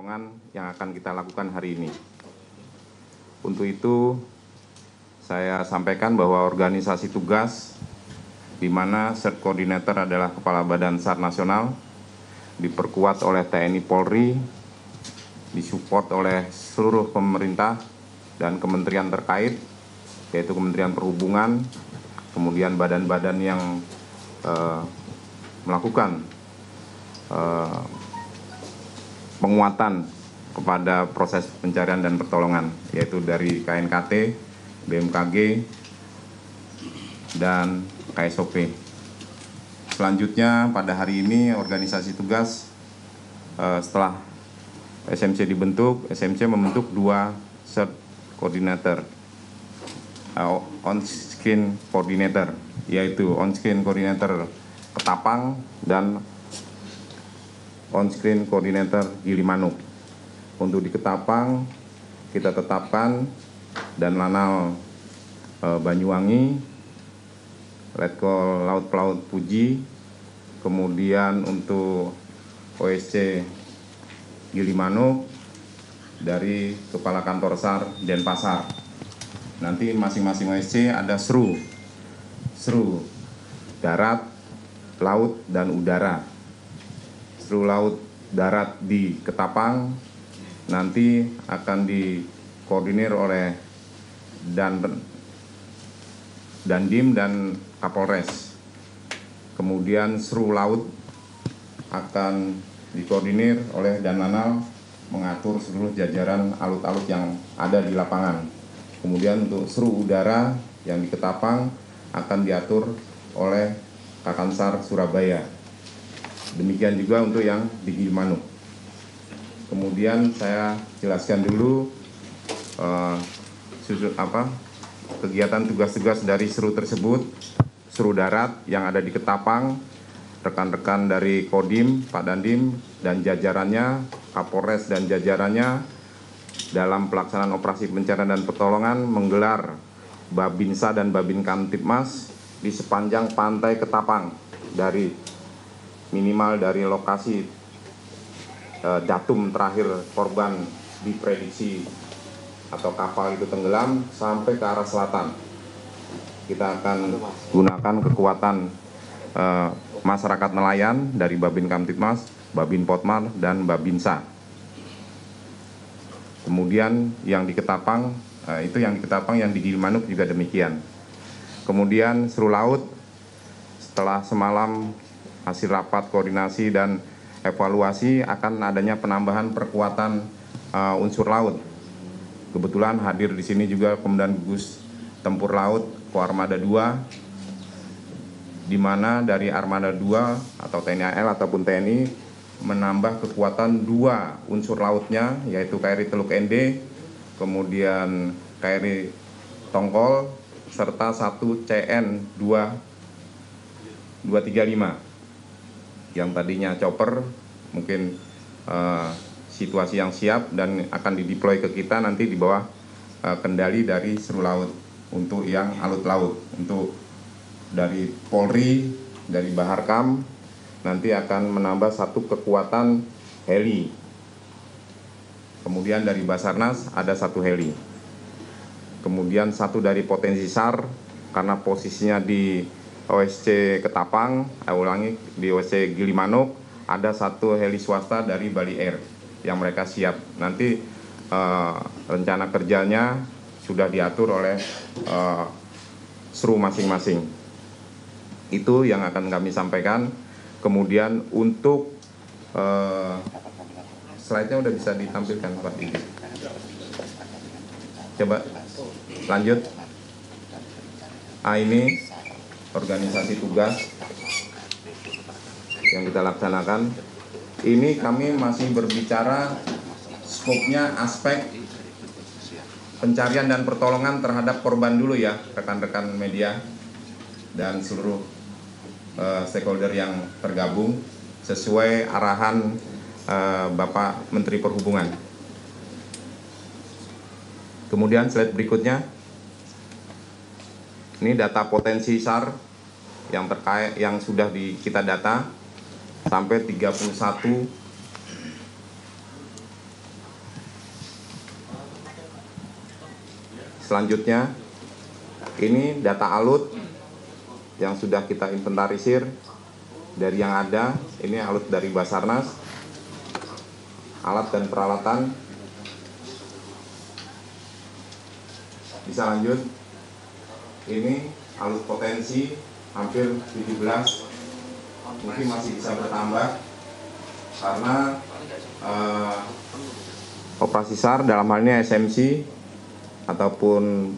pertolongan yang akan kita lakukan hari ini. Untuk itu, saya sampaikan bahwa organisasi tugas di mana SERT Coordinator adalah Kepala Badan SAR Nasional, diperkuat oleh TNI Polri, disupport oleh seluruh pemerintah dan kementerian terkait, yaitu Kementerian Perhubungan, kemudian badan-badan yang melakukan penguatan kepada proses pencarian dan pertolongan, yaitu dari KNKT, BMKG, dan KSOP. Selanjutnya pada hari ini organisasi tugas setelah SMC dibentuk, SMC membentuk 2 SERT Coordinator, On-Screen Coordinator, yaitu On-Screen Coordinator Ketapang dan On-Screen Coordinator Gilimanuk. Untuk di Ketapang kita tetapkan dan Lanal Banyuwangi, Letkol Laut Pelaut Puji, kemudian untuk OSC Gilimanuk dari Kepala Kantor SAR Denpasar. Nanti masing-masing OSC ada SRU darat, laut, dan udara. SRU laut darat di Ketapang nanti akan dikoordinir oleh Dandim dan Kapolres. Kemudian SRU laut akan dikoordinir oleh Danlanal, mengatur seluruh jajaran alut-alut yang ada di lapangan. Kemudian untuk SRU udara yang di Ketapang akan diatur oleh Kakansar Surabaya. Demikian juga untuk yang di Gilimanuk. Kemudian saya jelaskan dulu kegiatan tugas-tugas dari SRU tersebut. SRU darat yang ada di Ketapang, rekan-rekan dari Kodim, Pak Dandim, dan jajarannya, Kapolres dan jajarannya dalam pelaksanaan operasi pencarian dan pertolongan menggelar Babinsa dan Babin Kamtipmas di sepanjang pantai Ketapang, dari minimal dari lokasi datum terakhir korban diprediksi atau kapal itu tenggelam sampai ke arah selatan. Kita akan gunakan kekuatan masyarakat nelayan dari Babin Kamtipmas, Babin Potmar, dan Babinsa. Kemudian yang di Ketapang, yang di Gilimanuk juga demikian. Kemudian SRU laut, setelah semalam hasil rapat koordinasi dan evaluasi akan adanya penambahan perkuatan unsur laut. Kebetulan hadir di sini juga Komandan Gugus Tempur Laut Koarmada 2, di mana dari Armada 2 atau TNI AL ataupun TNI menambah kekuatan 2 unsur lautnya, yaitu KRI Teluk ND, kemudian KRI Tongkol, serta 1 CN 235 yang tadinya chopper, mungkin situasi yang siap dan akan dideploy ke kita nanti di bawah kendali dari SRU laut untuk yang alut laut. Untuk dari Polri, dari Baharkam nanti akan menambah 1 kekuatan heli. Kemudian dari Basarnas ada 1 heli. Kemudian 1 dari potensi SAR, karena posisinya di OSC Ketapang, di OSC Gilimanuk ada 1 heli swasta dari Bali Air yang mereka siap. Nanti rencana kerjanya sudah diatur oleh SRU masing-masing. Itu yang akan kami sampaikan. Kemudian untuk slide-nya udah bisa ditampilkan Pak Didi. Coba lanjut. Ini organisasi tugas yang kita laksanakan. Ini kami masih berbicara skopnya aspek pencarian dan pertolongan terhadap korban dulu ya, rekan-rekan media dan seluruh stakeholder yang tergabung sesuai arahan Bapak Menteri Perhubungan. Kemudian slide berikutnya, ini data potensi SAR yang terkait yang sudah kita data sampai 31 selanjutnya ini data alut yang sudah kita inventarisir dari yang ada. Ini alut dari Basarnas, alat dan peralatan. Bisa lanjut. Ini alut potensi hampir 17, mungkin masih bisa bertambah karena operasi SAR dalam hal ini SMC ataupun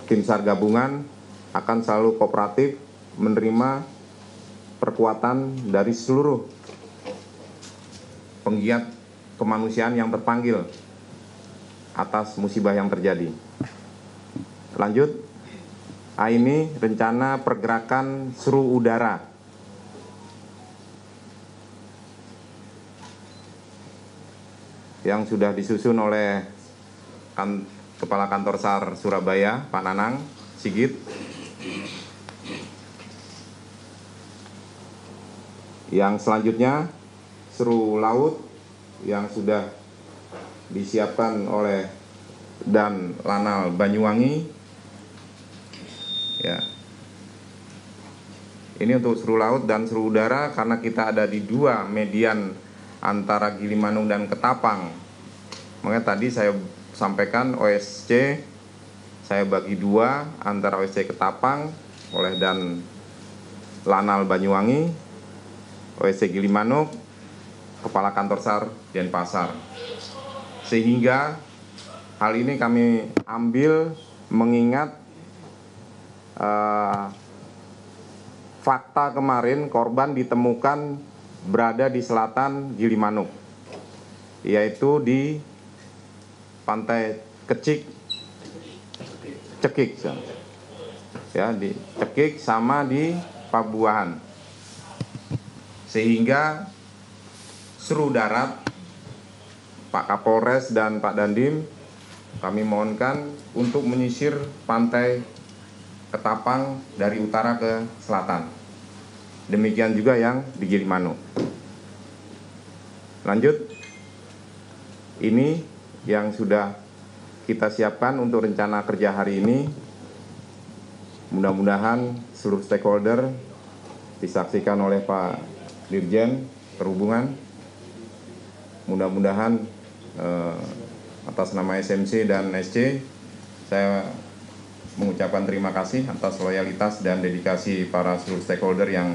tim SAR gabungan akan selalu kooperatif menerima perkuatan dari seluruh penggiat kemanusiaan yang terpanggil atas musibah yang terjadi. Lanjut, ini rencana pergerakan seru udara. Yang sudah disusun oleh Kepala Kantor SAR Surabaya, Pak Nanang Sigit. Yang selanjutnya seru laut yang sudah disiapkan oleh dan Lanal Banyuwangi. Ya. Ini untuk seru laut dan seru udara karena kita ada di dua median antara Gilimanuk dan Ketapang. Makanya tadi saya sampaikan OSC saya bagi dua antara OSC Ketapang oleh dan Lanal Banyuwangi, OSC Gilimanuk, Kepala Kantor SAR Denpasar. Sehingga hal ini kami ambil mengingat fakta kemarin korban ditemukan berada di selatan Gilimanuk, yaitu di Pantai Cekik, ya, di Cekik sama di Pabuahan. Sehingga seru darat, Pak Kapolres dan Pak Dandim, kami mohonkan untuk menyisir pantai Ketapang dari utara ke selatan. Demikian juga yang di Gilimanuk. Lanjut, ini yang sudah kita siapkan untuk rencana kerja hari ini. Mudah-mudahan seluruh stakeholder disaksikan oleh Pak Dirjen Perhubungan. Mudah-mudahan atas nama SMC dan SC, saya mengucapkan terima kasih atas loyalitas dan dedikasi para seluruh stakeholder yang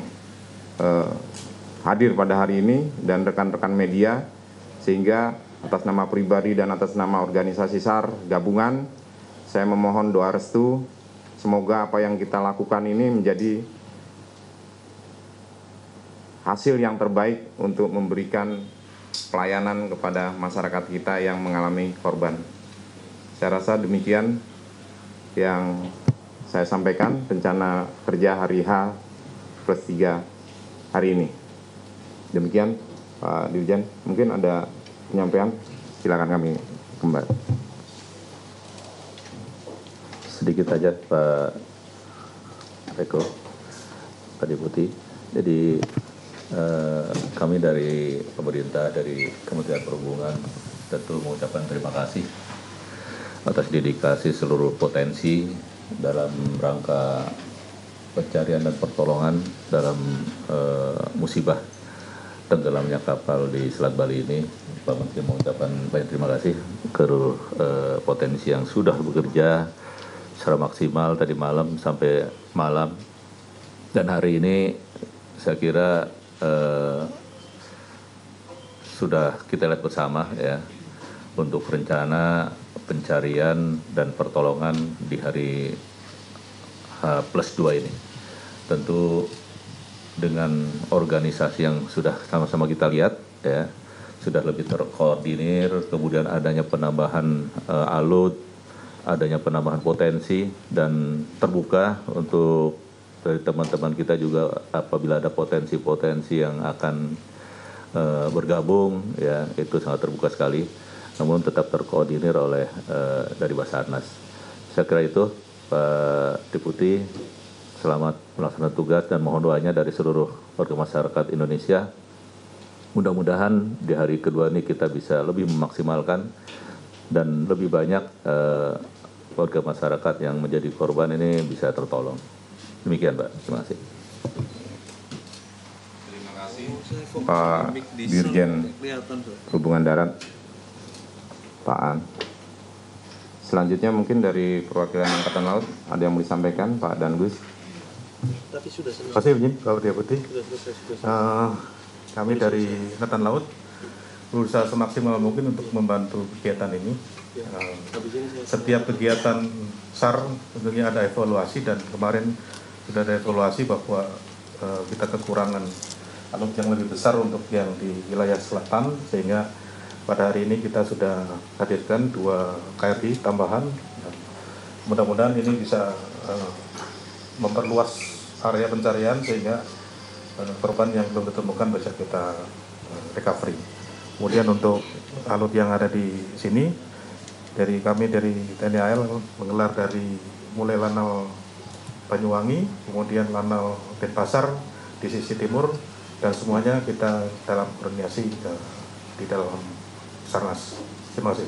hadir pada hari ini dan rekan-rekan media, sehingga atas nama pribadi dan atas nama organisasi SAR gabungan, saya memohon doa restu semoga apa yang kita lakukan ini menjadi hasil yang terbaik untuk memberikan pelayanan kepada masyarakat kita yang mengalami korban. Saya rasa demikian yang saya sampaikan rencana kerja hari H+3 hari ini. Demikian Pak Dirjen, mungkin ada penyampaian, silakan kami kembali. Sedikit aja Pak Eko, Pak Deputi. Jadi kami dari pemerintah, dari Kementerian Perhubungan tentu mengucapkan terima kasih atas dedikasi seluruh potensi dalam rangka pencarian dan pertolongan dalam musibah tenggelamnya kapal di Selat Bali ini. Pak Menteri mengucapkan banyak terima kasih ke potensi yang sudah bekerja secara maksimal tadi malam sampai malam, dan hari ini saya kira sudah kita lihat bersama ya untuk rencana pencarian dan pertolongan di hari H+2 ini. Tentu dengan organisasi yang sudah sama-sama kita lihat ya, sudah lebih terkoordinir, kemudian adanya penambahan alut, adanya penambahan potensi, dan terbuka untuk dari teman-teman kita juga apabila ada potensi-potensi yang akan bergabung ya, itu sangat terbuka sekali, namun tetap terkoordinir oleh dari Basarnas. Saya kira itu Pak Deputi, selamat melaksanakan tugas dan mohon doanya dari seluruh warga masyarakat Indonesia. Mudah-mudahan di hari kedua ini kita bisa lebih memaksimalkan dan lebih banyak warga masyarakat yang menjadi korban ini bisa tertolong. Demikian, Pak. Terima kasih. Terima kasih Pak Dirjen Perhubungan Darat, Pak An. Selanjutnya mungkin dari perwakilan Angkatan Laut ada yang mau disampaikan, Pak Dan Gus. Tapi sudah selesai. Terima kasih, Izin, Pak Deputi. Sudah. Kami dari Angkatan Laut berusaha semaksimal mungkin untuk membantu kegiatan ini. Setiap kegiatan SAR tentunya ada evaluasi, dan kemarin sudah ada evaluasi bahwa kita kekurangan alat yang lebih besar untuk yang di wilayah selatan, sehingga pada hari ini kita sudah hadirkan 2 KRI tambahan. Mudah-mudahan ini bisa memperluas area pencarian sehingga korban yang belum ditemukan bisa kita recovery. Kemudian untuk alut yang ada di sini, kami dari TNI AL menggelar dari mulai Lanal Banyuwangi, kemudian Lanal Denpasar di sisi timur, dan semuanya kita dalam koordinasi di dalam Sarnas. Terima kasih.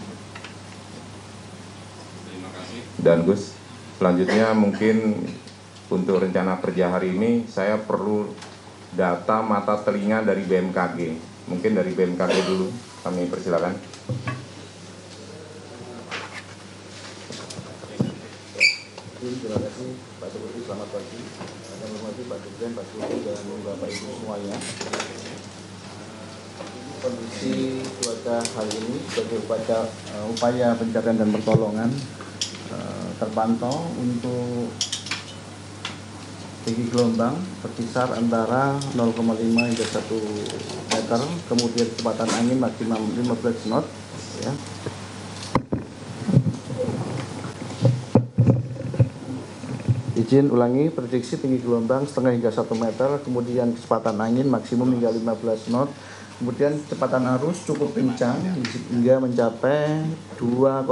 Terima kasih. Dan Gus, selanjutnya mungkin untuk rencana kerja hari ini saya perlu data mata telinga dari BMKG. Mungkin dari BMKG dulu, kami persilakan. Terima kasih Pak Deputi, selamat pagi. Saya hormati Pak Dirjen, Pak Suri, dan Bapak Ibu semuanya. Kondisi cuaca hari ini sebagai upaya pencarian dan pertolongan terpantau untuk tinggi gelombang berkisar antara 0,5 hingga 1 meter, kemudian kecepatan angin maksimum 15 knot. Ya. Izin ulangi, prediksi tinggi gelombang setengah hingga 1 meter, kemudian kecepatan angin maksimum hingga 15 knot, kemudian kecepatan arus cukup kencang hingga mencapai 2,1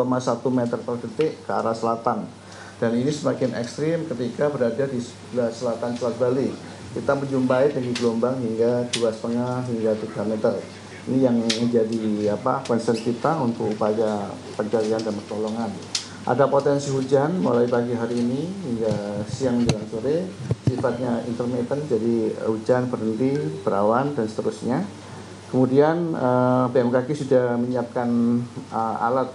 meter per detik ke arah selatan. Dan ini semakin ekstrim ketika berada di sebelah selatan Selat Bali. Kita menjumpai tinggi gelombang hingga 2,5 hingga 3 meter. Ini yang menjadi concern kita untuk upaya pencarian dan pertolongan. Ada potensi hujan mulai pagi hari ini hingga siang menjelang sore, sifatnya intermittent, jadi hujan berhenti, berawan, dan seterusnya. Kemudian BMKG sudah menyiapkan alat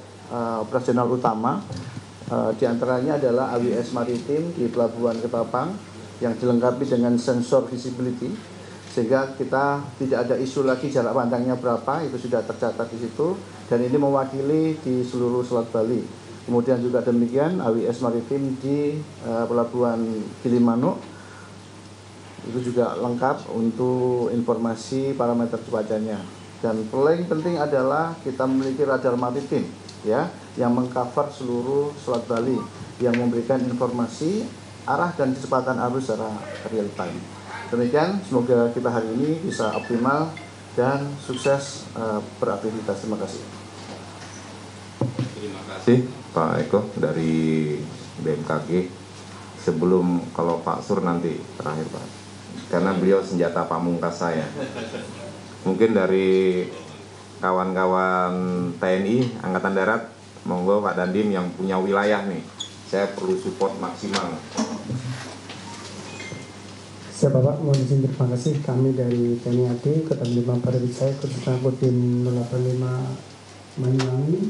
operasional utama. Di antaranya adalah AWS Maritim di Pelabuhan Ketapang yang dilengkapi dengan sensor visibility, sehingga kita tidak ada isu lagi jarak pandangnya berapa, itu sudah tercatat di situ, dan ini mewakili di seluruh Selat Bali. Kemudian juga demikian AWS Maritim di Pelabuhan Gilimanuk itu juga lengkap untuk informasi parameter cuacanya. Dan paling penting adalah kita memiliki radar maritim, ya, yang mengcover seluruh Selat Bali, yang memberikan informasi arah dan kecepatan arus secara real time. Demikian, semoga kita hari ini bisa optimal dan sukses beraktivitas. Terima kasih. Terima kasih Pak Eko dari BMKG. Sebelum kalau Pak Sur nanti terakhir Pak, karena beliau senjata pamungkas saya. Mungkin dari kawan-kawan TNI Angkatan Darat, monggo Pak Dandim yang punya wilayah nih, saya perlu support maksimal. Siap Bapak, mohon izin terima kasih. Kami dari TNI AD, Kota 5 Pariwisaya, khususnya Kodim 085 Banyuwangi.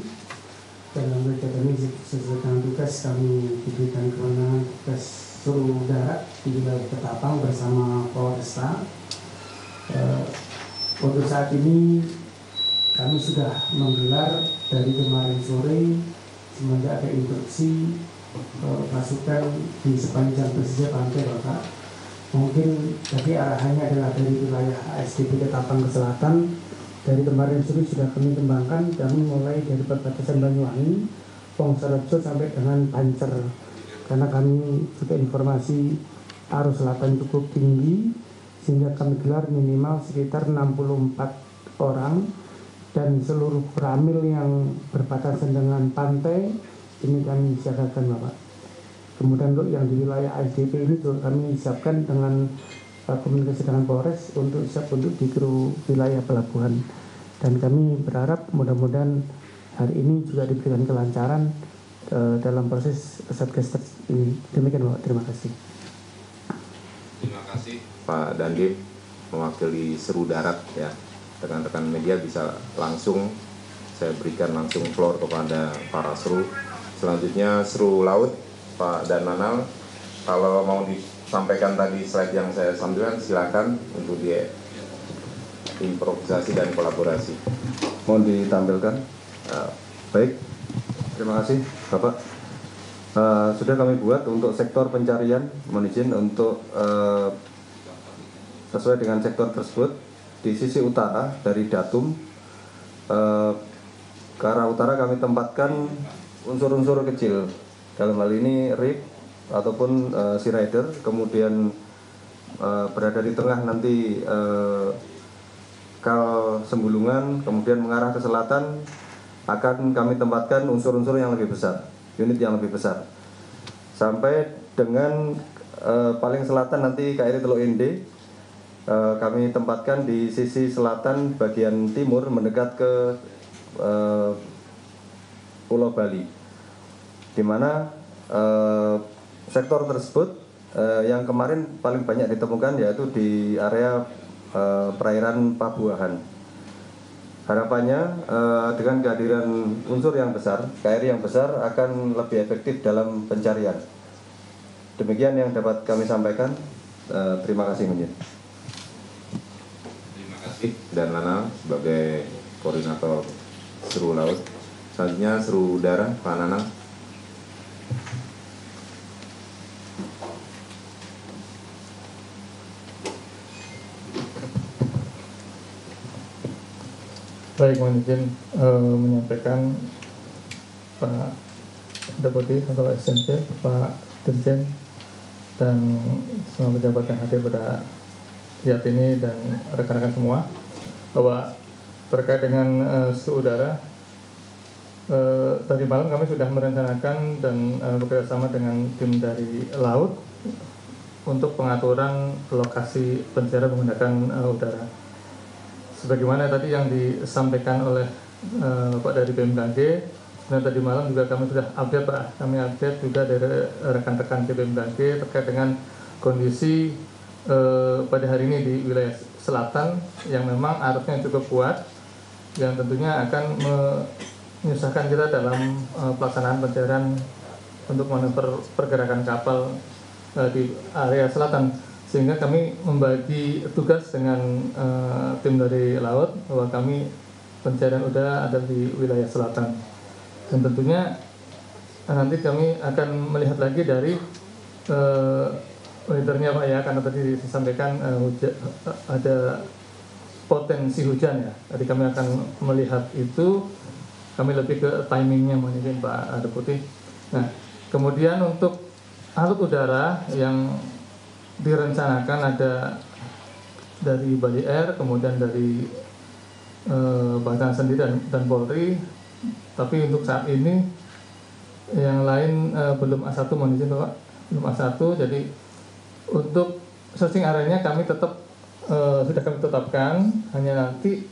Dalam kegiatan ini sesuai dengan tugas kami diberikan kewenangan tugas suruh darat di wilayah Ketapang bersama Polresta. Untuk saat ini kami sudah menggelar dari kemarin sore semenjak ada instruksi pasukan di sepanjang pesisir pantai Bapak. Mungkin tadi arahannya adalah dari wilayah ASDP Ketapang ke selatan. Dari kemarin sore sudah kami kembangkan, kami mulai dari perbatasan Banyuwangi, Wongsorejo sampai dengan Pancer. Karena kami juga informasi arus selatan cukup tinggi, sehingga kami gelar minimal sekitar 64 orang, dan seluruh peramil yang berbatasan dengan pantai ini kami siagakan Bapak. Kemudian untuk yang di wilayah ASDP ini juga kami siapkan dengan komunikasi dengan Polres untuk siap untuk di kru wilayah pelabuhan. Dan kami berharap mudah-mudahan hari ini juga diberikan kelancaran dalam proses Satgas ini. Demikian Pak, terima kasih. Terima kasih Pak Dandim mewakili Seru Darat ya. Rekan-rekan media bisa langsung saya berikan langsung floor kepada para Seru. Selanjutnya Seru Laut Pak Dananal, kalau mau disampaikan tadi slide yang saya sampaikan silakan untuk dia improvisasi dan kolaborasi. Mohon ditampilkan. Baik, terima kasih Bapak. Sudah kami buat untuk sektor pencarian, mohon izin untuk sesuai dengan sektor tersebut. Di sisi utara dari Datum ke arah utara kami tempatkan unsur-unsur kecil, dalam hal ini rig ataupun sea rider, kemudian berada di tengah nanti kal Sembulungan, kemudian mengarah ke selatan akan kami tempatkan unsur-unsur yang lebih besar, unit yang lebih besar, sampai dengan paling selatan nanti KRI Teluk Inde kami tempatkan di sisi selatan bagian timur mendekat ke Pulau Bali, di mana sektor tersebut yang kemarin paling banyak ditemukan yaitu di area perairan Pabuahan. Harapannya dengan kehadiran unsur yang besar, KRI yang besar akan lebih efektif dalam pencarian. Demikian yang dapat kami sampaikan. Terima kasih Menjen. Terima kasih dan Nana sebagai koordinator Seru Laut. Selanjutnya Seru Udara Pak Nanang. Baik, mohon izin menyampaikan Pak Deputi atau SMC, Pak Dirjen, dan semua pejabat yang hadir pada saat ini dan rekan-rekan semua, bahwa terkait dengan suhu udara, tadi malam kami sudah merencanakan dan bekerjasama dengan tim dari laut untuk pengaturan lokasi pencarian menggunakan udara. Sebagaimana tadi yang disampaikan oleh Bapak dari BMKG, sebenarnya tadi malam juga kami sudah update Pak, kami update juga dari rekan-rekan di BMKG terkait dengan kondisi pada hari ini di wilayah selatan yang memang arusnya cukup kuat, yang tentunya akan menyusahkan kita dalam pelaksanaan pencarian untuk manuver pergerakan kapal di area selatan. Sehingga kami membagi tugas dengan tim dari laut bahwa kami pencarian udara ada di wilayah selatan. Dan tentunya nanti kami akan melihat lagi dari weathernya Pak ya, karena tadi disampaikan ada potensi hujan ya. Tadi kami akan melihat itu, kami lebih ke timingnya mungkin Pak Deputi. Nah, kemudian untuk alut udara yang direncanakan ada dari Bali Air, kemudian dari Basarnas sendiri dan Polri, tapi untuk saat ini yang lain belum A1, mohon izin Bapak, belum A1. Jadi untuk searching area-nya kami tetap sudah kami tetapkan, hanya nanti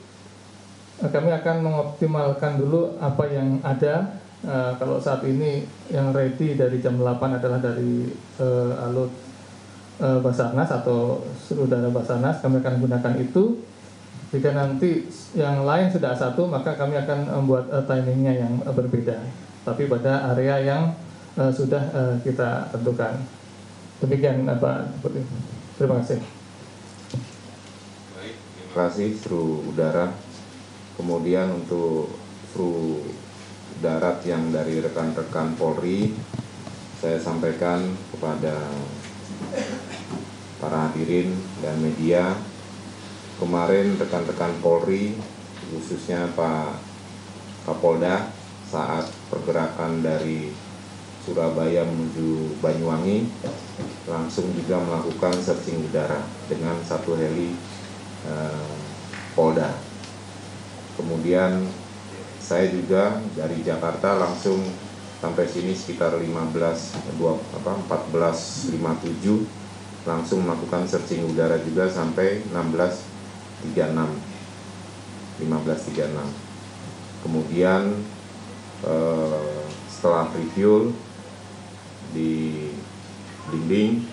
kami akan mengoptimalkan dulu apa yang ada. Kalau saat ini yang ready dari jam 8 adalah dari alut Basarnas atau suhu udara Basarnas, kami akan gunakan itu. Jika nanti yang lain sudah A1, maka kami akan membuat timingnya yang berbeda, tapi pada area yang sudah kita tentukan. Demikian Pak Deputi. Terima kasih. Baik, terima kasih Seru Udara. Kemudian untuk Seru Darat yang dari rekan-rekan Polri, saya sampaikan kepada para hadirin dan media, kemarin rekan-rekan Polri khususnya Pak Kapolda saat pergerakan dari Surabaya menuju Banyuwangi langsung juga melakukan searching udara dengan satu heli Polda. Kemudian saya juga dari Jakarta langsung sampai sini sekitar 14.57 langsung melakukan searching udara juga sampai 15.36. Kemudian setelah refuel di dinding,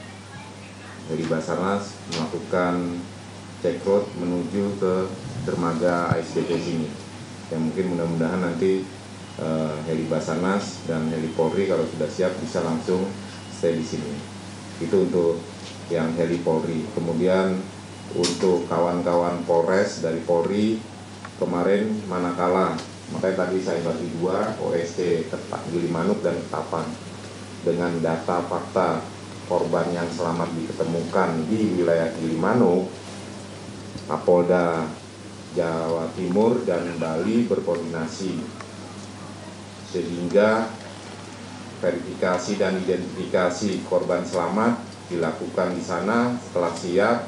dari Basarnas melakukan cek road menuju ke dermaga ASDP sini. Yang mungkin mudah-mudahan nanti heli Basarnas dan heli Polri kalau sudah siap bisa langsung stay di sini. Itu untuk yang heli Polri. Kemudian untuk kawan-kawan Polres dari Polri kemarin manakala, makanya tadi saya bagi dua, OSC Gilimanuk dan Ketapang, dengan data fakta korban yang selamat diketemukan di wilayah Gilimanuk, Kapolda Jawa Timur dan Bali berkoordinasi sehingga verifikasi dan identifikasi korban selamat dilakukan di sana. Setelah siap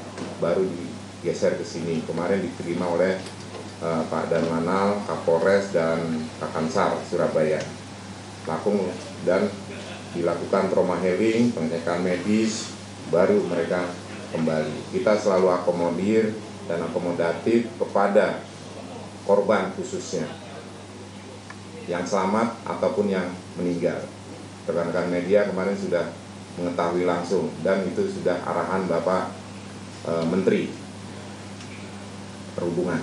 baru digeser ke sini. Kemarin diterima oleh Pak Danlanal, Kapolres dan Kakansar Surabaya. Langsung dan dilakukan trauma healing, pengecekan medis, baru mereka kembali. Kita selalu akomodir dan akomodatif kepada korban khususnya yang selamat ataupun yang meninggal. Rekan-rekan media kemarin sudah mengetahui langsung dan itu sudah arahan Bapak Menteri Perhubungan,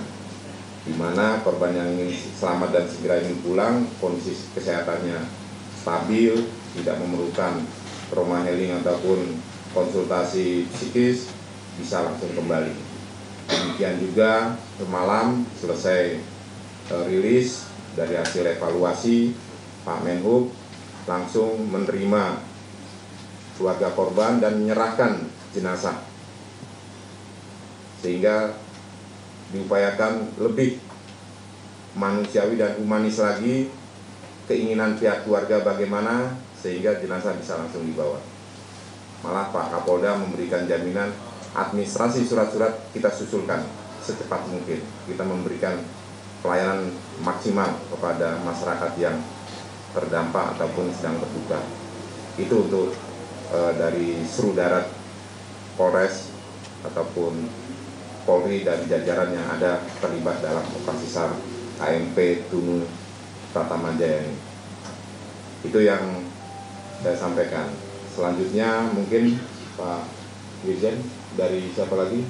di mana korban yang ingin selamat dan segera ingin pulang, kondisi kesehatannya stabil, tidak memerlukan trauma healing ataupun konsultasi psikis, bisa langsung kembali. Demikian juga malam selesai rilis dari hasil evaluasi, Pak Menhub langsung menerima keluarga korban dan menyerahkan jenazah, sehingga diupayakan lebih manusiawi dan humanis lagi keinginan pihak keluarga bagaimana sehingga jenazah bisa langsung dibawa. Malah Pak Kapolda memberikan jaminan administrasi surat-surat kita susulkan secepat mungkin. Kita memberikan pelayanan maksimal kepada masyarakat yang terdampak ataupun sedang terduga. Itu untuk dari Seru Darat Polres ataupun Polri dan jajaran yang ada terlibat dalam operasi SAR AMP Tunu Pratamajaya ini. Itu yang saya sampaikan. Selanjutnya mungkin Pak Dirjen dari siapa lagi?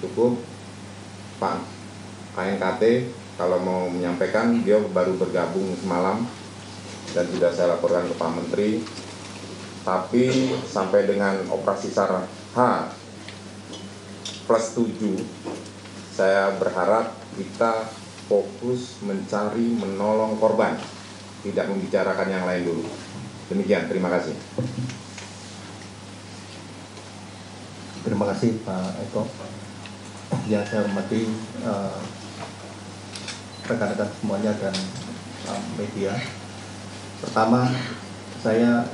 Cukup Pak KNKT kalau mau menyampaikan, dia baru bergabung semalam dan sudah saya laporkan ke Pak Menteri. Tapi sampai dengan operasi SAR H+7, saya berharap kita fokus mencari menolong korban, tidak membicarakan yang lain dulu. Demikian, terima kasih. Terima kasih Pak Eko. Yang saya hormati rekan-rekan semuanya dan media. Pertama, saya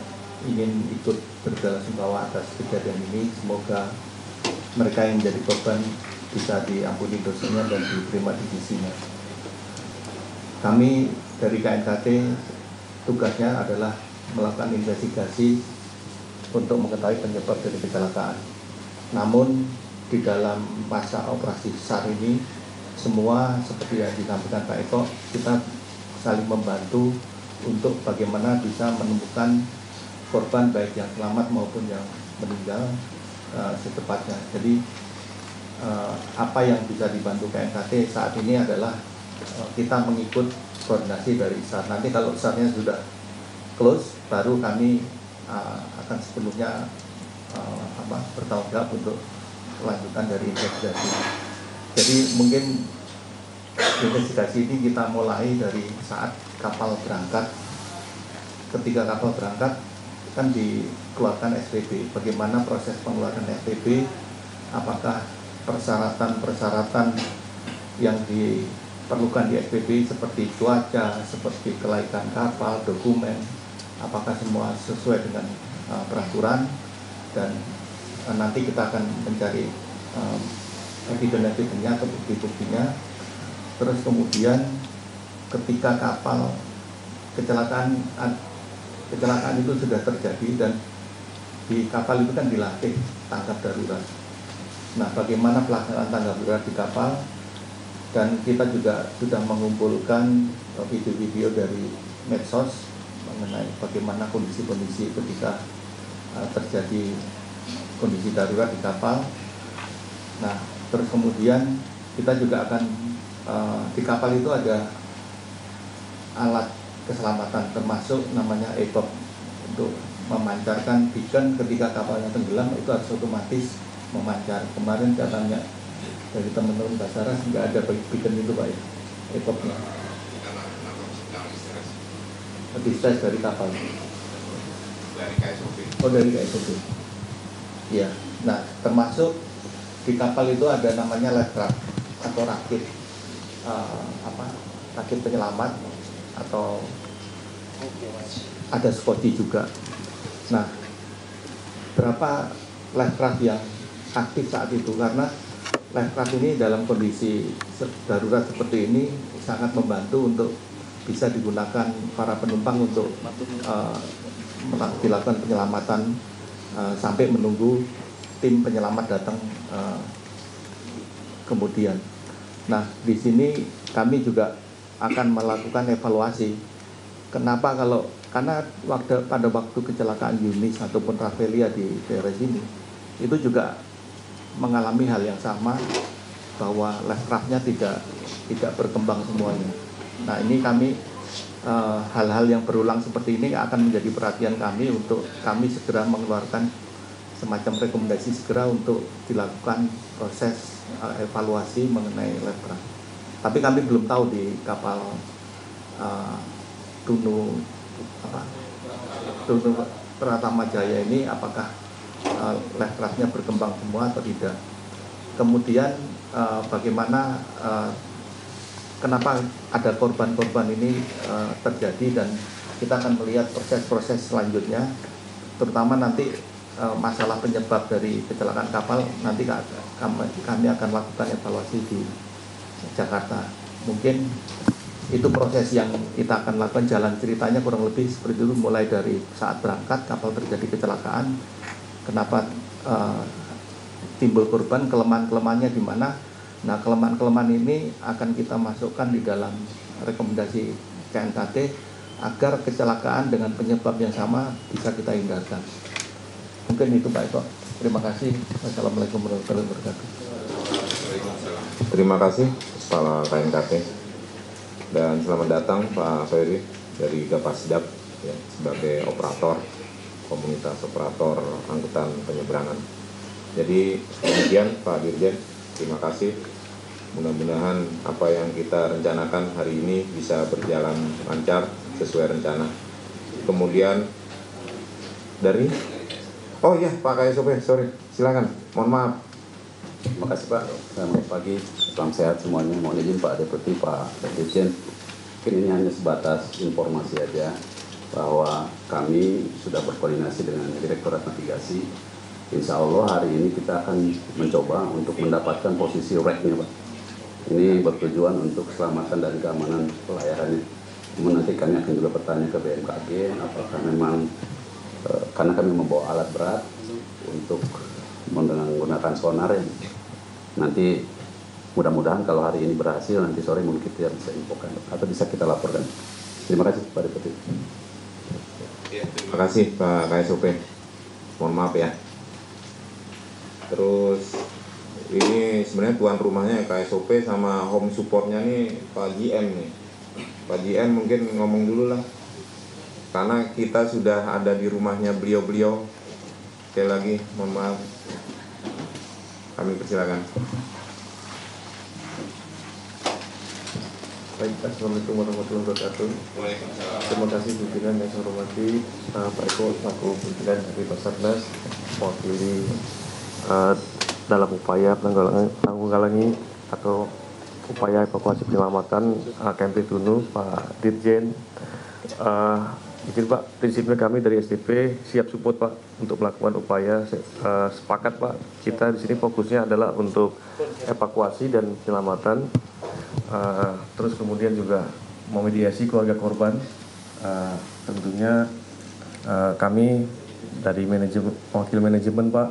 ingin ikut berbelasungkawa atas kejadian ini. Semoga mereka yang menjadi korban bisa diampuni dosanya dan diterima di sisinya. Kami dari KNKT tugasnya adalah melakukan investigasi untuk mengetahui penyebab dari kecelakaan. Namun di dalam masa operasi SAR ini, semua seperti yang disampaikan Pak Eko, kita saling membantu untuk bagaimana bisa menemukan korban baik yang selamat maupun yang meninggal secepatnya. Jadi apa yang bisa dibantu KNKT saat ini adalah kita mengikut koordinasi dari SAR. Nanti kalau SAR-nya sudah close, baru kami akan sepenuhnya bertanggung jawab untuk kelanjutan dari investigasi. Jadi mungkin investigasi ini kita mulai dari saat kapal berangkat. Ketika kapal berangkat kan dikeluarkan SPP. Bagaimana proses pengeluaran SPP? Apakah persyaratan-persyaratan yang diperlukan di SPP seperti cuaca, seperti kelaikan kapal, dokumen, apakah semua sesuai dengan peraturan? Dan nanti kita akan mencari evidence-nya atau bukti-buktinya. Terus kemudian ketika kapal kecelakaan itu sudah terjadi dan di kapal itu kan dilatih tanggap darurat. Nah, bagaimana pelaksanaan tanggap darurat di kapal? Dan kita juga sudah mengumpulkan video-video dari medsos mengenai bagaimana kondisi-kondisi ketika terjadi kondisi darurat di kapal. Nah, terus kemudian kita juga akan di kapal itu ada alat keselamatan termasuk namanya ECOP untuk memancarkan beacon ketika kapalnya tenggelam, itu harus otomatis memancar. Kemarin katanya dari teman-teman Basarnas nggak ada beacon itu Pak ya, ECOP-nya. Distress dari kapal. Dari KSOP. Oh, dari KSOP. Ya, nah termasuk di kapal itu ada namanya life raft atau rakit rakit penyelamat, atau ada skoci juga. Nah, berapa life raft yang aktif saat itu? Karena life raft ini dalam kondisi darurat seperti ini sangat membantu untuk bisa digunakan para penumpang untuk dilakukan penyelamatan sampai menunggu tim penyelamat datang kemudian. Nah, di sini kami juga akan melakukan evaluasi. Kenapa karena pada waktu kecelakaan Yunis ataupun Ravelia di daerah sini itu juga mengalami hal yang sama, bahwa life raft-nya tidak berkembang semuanya. Nah, ini kami hal-hal yang berulang seperti ini akan menjadi perhatian kami untuk kami segera mengeluarkan semacam rekomendasi segera untuk dilakukan proses evaluasi mengenai life raft. Tapi kami belum tahu di kapal Tunu Pratama Jaya ini apakah life raft-nya berkembang semua atau tidak. Kemudian bagaimana kenapa ada korban-korban ini terjadi, dan kita akan melihat proses-proses selanjutnya, terutama nanti masalah penyebab dari kecelakaan kapal. Nanti kami akan lakukan evaluasi di Jakarta. Mungkin itu proses yang kita akan lakukan. Jalan ceritanya kurang lebih seperti itu, mulai dari saat berangkat kapal terjadi kecelakaan, kenapa timbul korban, kelemahan-kelemahannya di mana. Nah, kelemahan-kelemahan ini akan kita masukkan di dalam rekomendasi KNKT agar kecelakaan dengan penyebab yang sama bisa kita hindarkan. Mungkin itu Pak Eko. Terima kasih. Wassalamualaikum warahmatullahi wabarakatuh. Terima kasih Kepala KNKT, dan selamat datang Pak Ferry dari Gapasdap ya, sebagai operator komunitas operator angkutan penyeberangan. Jadi demikian Pak Dirjen. Terima kasih. Mudah-mudahan apa yang kita rencanakan hari ini bisa berjalan lancar sesuai rencana. Kemudian dari iya Pak KSOP, sorry, silakan. Mohon maaf. Terima kasih Pak. Selamat pagi, salam sehat semuanya. Mohon izin Pak Deputi, Pak Dirjen. Mungkin ini hanya sebatas informasi aja bahwa kami sudah berkoordinasi dengan Direktorat Navigasi. Insya Allah hari ini kita akan mencoba untuk mendapatkan posisi rack-nya Pak. Ini bertujuan untuk keselamatan dan keamanan pelayarannya. Kemudian nanti kami akan juga bertanya ke BMKG apakah memang karena kami membawa alat berat untuk menggunakan sonar yang nanti mudah-mudahan kalau hari ini berhasil, nanti sore mungkin kita bisa infokan atau bisa kita laporkan. Terima kasih Pak Deputi. Terima kasih Pak KSOP. Mohon maaf ya. Terus ini sebenarnya tuan rumahnya KSOP sama home supportnya nih Pak GM nih. Pak GM mungkin ngomong dulu lah, karena kita sudah ada di rumahnya beliau-beliau. Sekali lagi mohon maaf, kami persilakan. Baik, Assalamualaikum warahmatullahi wabarakatuh. Terima kasih pimpinan yang saya hormati, Pak Eko selaku pimpinan dari Basarnas mewakili dalam upaya menanggulangi atau upaya evakuasi penyelamatan KMP Tunu, Pak Dirjen. Izin Pak, prinsipnya kami dari SDP siap support Pak untuk melakukan upaya. Sepakat Pak, kita di sini fokusnya adalah untuk evakuasi dan penyelamatan. Terus kemudian juga memediasi keluarga korban. Tentunya kami dari wakil manajemen Pak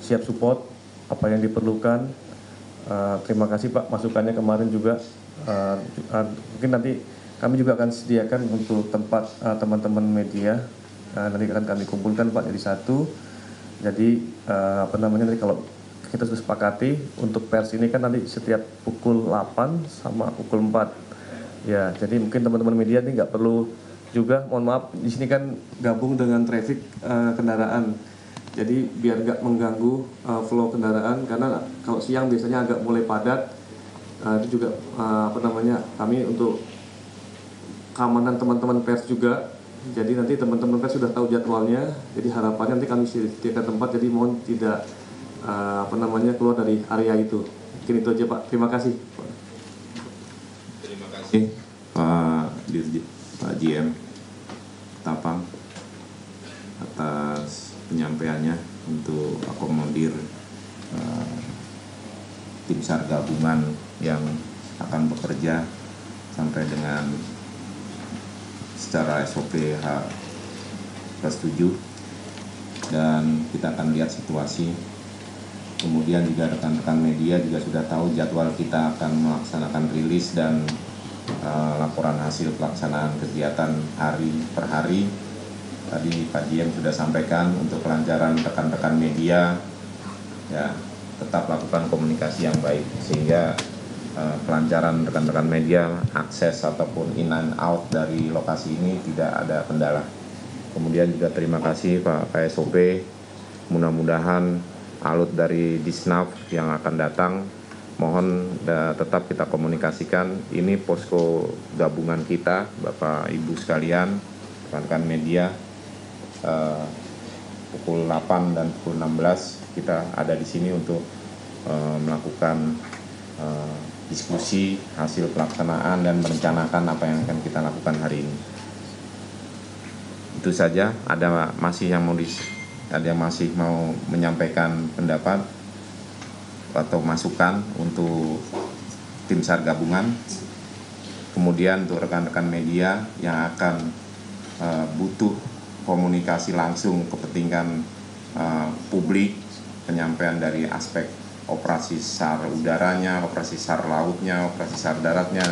siap support apa yang diperlukan. Terima kasih Pak masukannya kemarin juga. Mungkin nanti kami juga akan sediakan untuk tempat teman-teman media. Nanti akan kami kumpulkan Pak jadi satu. Jadi nanti kalau kita sudah sepakati untuk pers ini kan nanti setiap pukul 8 sama pukul 4. Ya, jadi mungkin teman-teman media ini nggak perlu juga, mohon maaf, di sini kan gabung dengan traffic kendaraan. Jadi biar nggak mengganggu flow kendaraan, karena kalau siang biasanya agak mulai padat. Itu juga kami untuk keamanan teman-teman pers juga. Jadi nanti teman-teman pers sudah tahu jadwalnya. Jadi harapannya nanti kami sediakan tempat. Jadi mohon tidak keluar dari area itu. Mungkin itu aja Pak. Terima kasih. Terima kasih Pak GM Tapang atas penyampaiannya untuk akomodir tim SAR gabungan yang akan bekerja sampai dengan secara SOP H+7, dan kita akan lihat situasi. Kemudian juga rekan-rekan media juga sudah tahu jadwal kita akan melaksanakan rilis dan laporan hasil pelaksanaan kegiatan hari per hari. Tadi Pak GM sudah sampaikan untuk kelancaran rekan-rekan media, ya tetap lakukan komunikasi yang baik sehingga kelancaran rekan-rekan media akses ataupun in and out dari lokasi ini tidak ada kendala. Kemudian juga terima kasih Pak KSOP, mudah-mudahan alut dari Disnaf yang akan datang, mohon tetap kita komunikasikan. Ini posko gabungan kita, Bapak Ibu sekalian, rekan-rekan media, pukul 8 dan pukul 16 kita ada di sini untuk melakukan diskusi hasil pelaksanaan dan merencanakan apa yang akan kita lakukan hari ini. Itu saja. Ada yang masih mau menyampaikan pendapat atau masukan untuk tim SAR gabungan. Kemudian untuk rekan-rekan media yang akan butuh komunikasi langsung kepentingan publik, penyampaian dari aspek operasi SAR udaranya, operasi SAR lautnya, operasi SAR daratnya,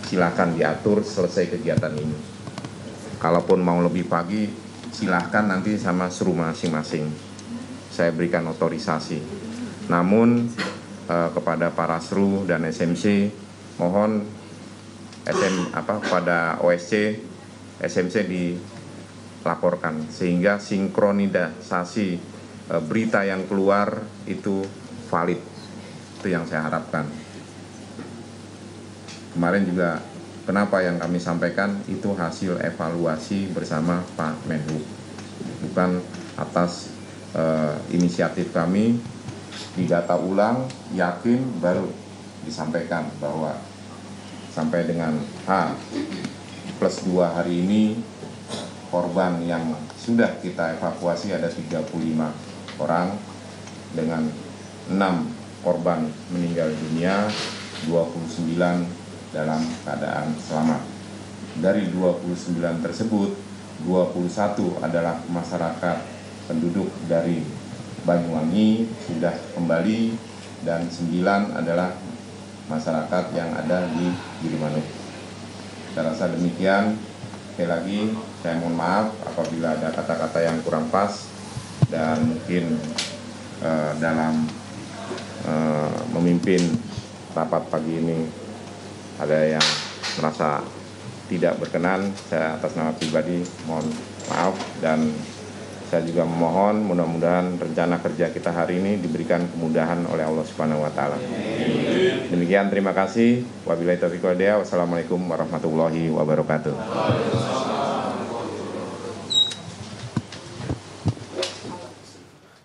silakan diatur selesai kegiatan ini. Kalaupun mau lebih pagi, silahkan nanti sama SRU masing-masing. Saya berikan otorisasi. Namun kepada para SRU dan SMC, mohon pada OSC, SMC dilaporkan sehingga sinkronisasi berita yang keluar itu valid. Itu yang saya harapkan. Kemarin juga kenapa yang kami sampaikan itu hasil evaluasi bersama Pak Menhub, bukan atas inisiatif kami. Didata ulang, yakin baru disampaikan bahwa sampai dengan H+2 hari ini korban yang sudah kita evakuasi ada 35 orang dengan 6 korban meninggal dunia, 29 dalam keadaan selamat. Dari 29 tersebut, 21 adalah masyarakat penduduk dari Banyuwangi sudah kembali, dan 9 adalah masyarakat yang ada di Gilimanuk. Saya rasa demikian. Sekali lagi saya mohon maaf apabila ada kata-kata yang kurang pas, dan mungkin dalam memimpin rapat pagi ini ada yang merasa tidak berkenan. Saya atas nama pribadi mohon maaf, dan saya juga memohon mudah-mudahan rencana kerja kita hari ini diberikan kemudahan oleh Allah Subhanahu wa taala. Demikian, terima kasih. Wabillahi taufiq wal hidayah. Wassalamualaikum warahmatullahi wabarakatuh.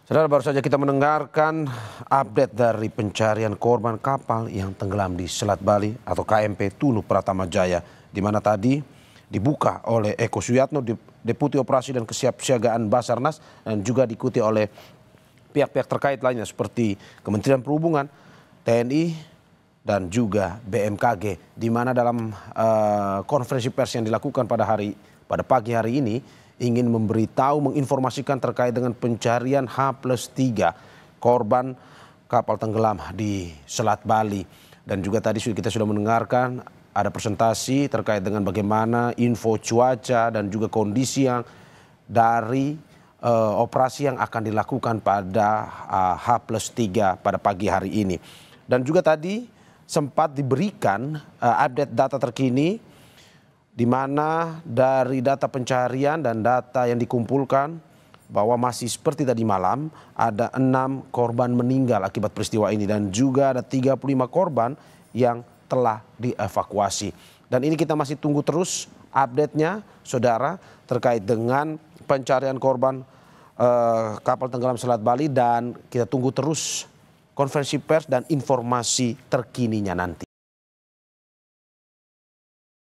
Saudara, baru saja kita mendengarkan update dari pencarian korban kapal yang tenggelam di Selat Bali atau KMP Tunu Pratama Jaya, di mana tadi dibuka oleh Eko Suyatno, Deputi Operasi dan Kesiapsiagaan Basarnas, dan juga diikuti oleh pihak-pihak terkait lainnya seperti Kementerian Perhubungan, TNI, dan juga BMKG, di mana dalam konferensi pers yang dilakukan pada pagi hari ini ingin memberitahu, menginformasikan terkait dengan pencarian H+3 korban kapal tenggelam di Selat Bali. Dan juga tadi kita sudah mendengarkan ada presentasi terkait dengan bagaimana info cuaca dan juga kondisi yang dari operasi yang akan dilakukan pada H+3 pada pagi hari ini. Dan juga tadi sempat diberikan update data terkini di mana dari data pencarian dan data yang dikumpulkan bahwa masih seperti tadi malam ada 6 korban meninggal akibat peristiwa ini dan juga ada 35 korban yang telah dievakuasi. Dan ini kita masih tunggu terus update-nya saudara terkait dengan pencarian korban kapal tenggelam Selat Bali dan kita tunggu terus konferensi pers dan informasi terkininya nanti.